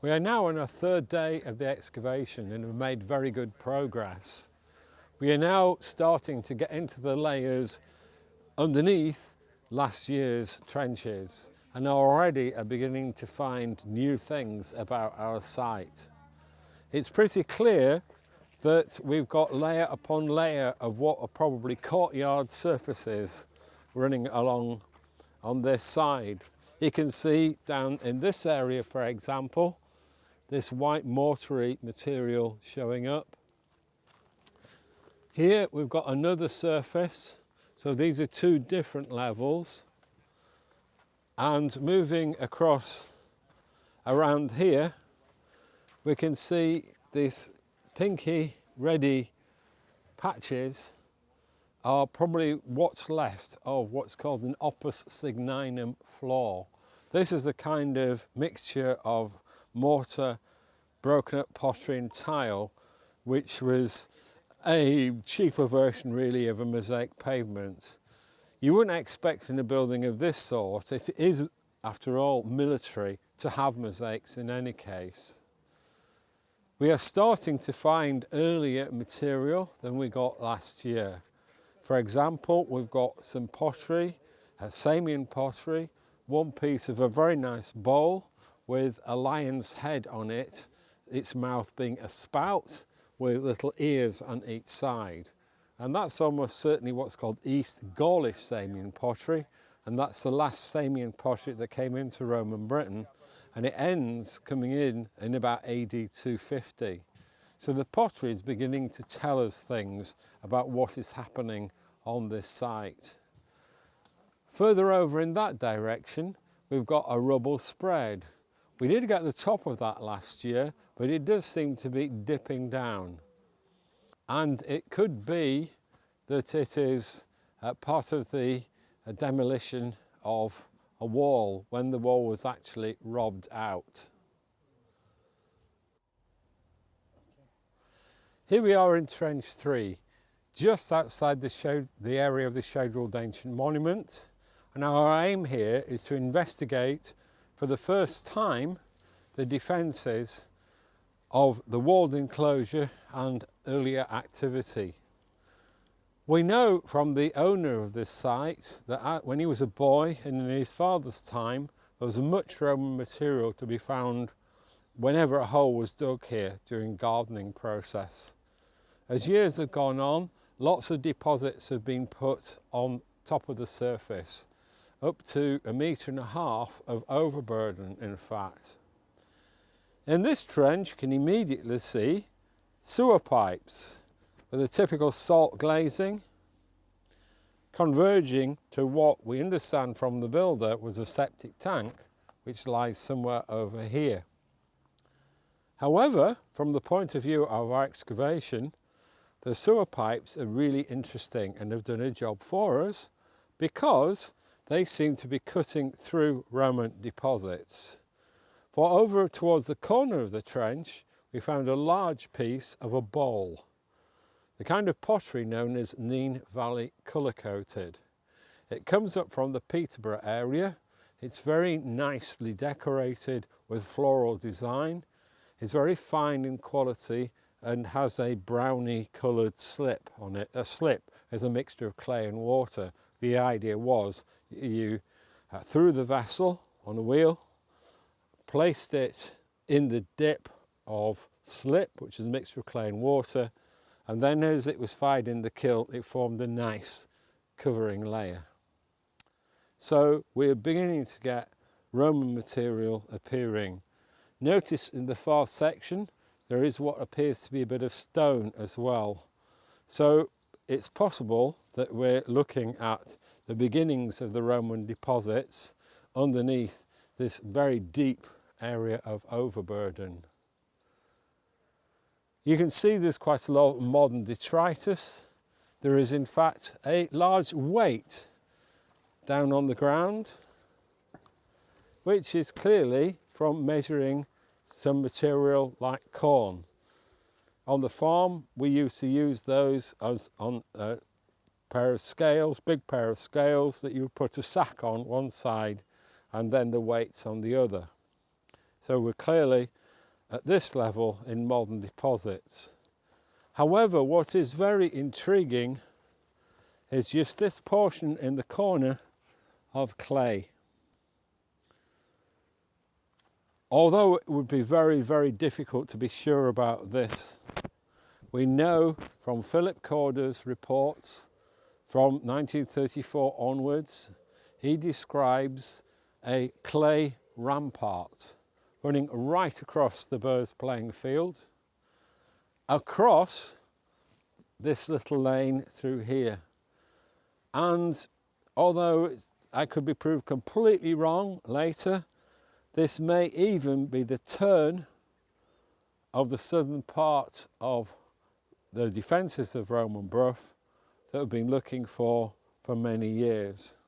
We are now on our third day of the excavation and have made very good progress. We are now starting to get into the layers underneath last year's trenches and already are beginning to find new things about our site. It's pretty clear that we've got layer upon layer of what are probably courtyard surfaces running along on this side. You can see down in this area, for example, this white mortary material showing up. Here we've got another surface, so these are two different levels. And moving across around here, we can see these pinky reddy patches are probably what's left of what's called an opus signinum floor. This is the kind of mixture of mortar, broken up pottery and tile, which was a cheaper version really of a mosaic pavement. You wouldn't expect in a building of this sort, if it is after all military, to have mosaics in any case. We are starting to find earlier material than we got last year. For example, we've got some pottery, Samian pottery, one piece of a very nice bowl with a lion's head on it, its mouth being a spout with little ears on each side. And that's almost certainly what's called East Gaulish Samian pottery, and that's the last Samian pottery that came into Roman Britain, and it ends coming in about AD 250. So the pottery is beginning to tell us things about what is happening on this site. Further over in that direction, we've got a rubble spread. We did get the top of that last year, but it does seem to be dipping down. And it could be that it is part of the demolition of a wall when the wall was actually robbed out. Here we are in Trench 3, just outside the area of the Shade-Ruled Ancient Monument, and our aim here is to investigate for the first time the defences of the walled enclosure and earlier activity. We know from the owner of this site that when he was a boy and in his father's time, there was much Roman material to be found whenever a hole was dug here during gardening process. As years have gone on, lots of deposits have been put on top of the surface, up to 1.5 meters of overburden in fact. In this trench you can immediately see sewer pipes with a typical salt glazing, converging to what we understand from the builder was a septic tank, which lies somewhere over here. However, from the point of view of our excavation, the sewer pipes are really interesting and have done a job for us because they seem to be cutting through Roman deposits. For over towards the corner of the trench, we found a large piece of a bowl, the kind of pottery known as Nene Valley colour coated. It comes up from the Peterborough area. It's very nicely decorated with floral design. It's very fine in quality and has a browny coloured slip on it. A slip is a mixture of clay and water. The idea was you threw the vessel on a wheel, placed it in the dip of slip, which is a mixture of clay and water, and then as it was fired in the kiln, it formed a nice covering layer. So we're beginning to get Roman material appearing. Notice in the far section, there is what appears to be a bit of stone as well. So it's possible that we're looking at the beginnings of the Roman deposits underneath this very deep area of overburden. You can see there's quite a lot of modern detritus. There is in fact a large weight down on the ground, which is clearly from measuring some material like corn. On the farm we used to use those as on a pair of scales, big pair of scales that you would put a sack on one side and then the weights on the other. So we're clearly at this level in modern deposits. However, what is very intriguing is just this portion in the corner of clay. Although it would be very, very difficult to be sure about this, we know from Philip Corder's reports from 1934 onwards, he describes a clay rampart running right across the birds playing field, across this little lane through here. And although I could be proved completely wrong later, this may even be the turn of the southern part of the defences of Roman Brough that we've been looking for many years.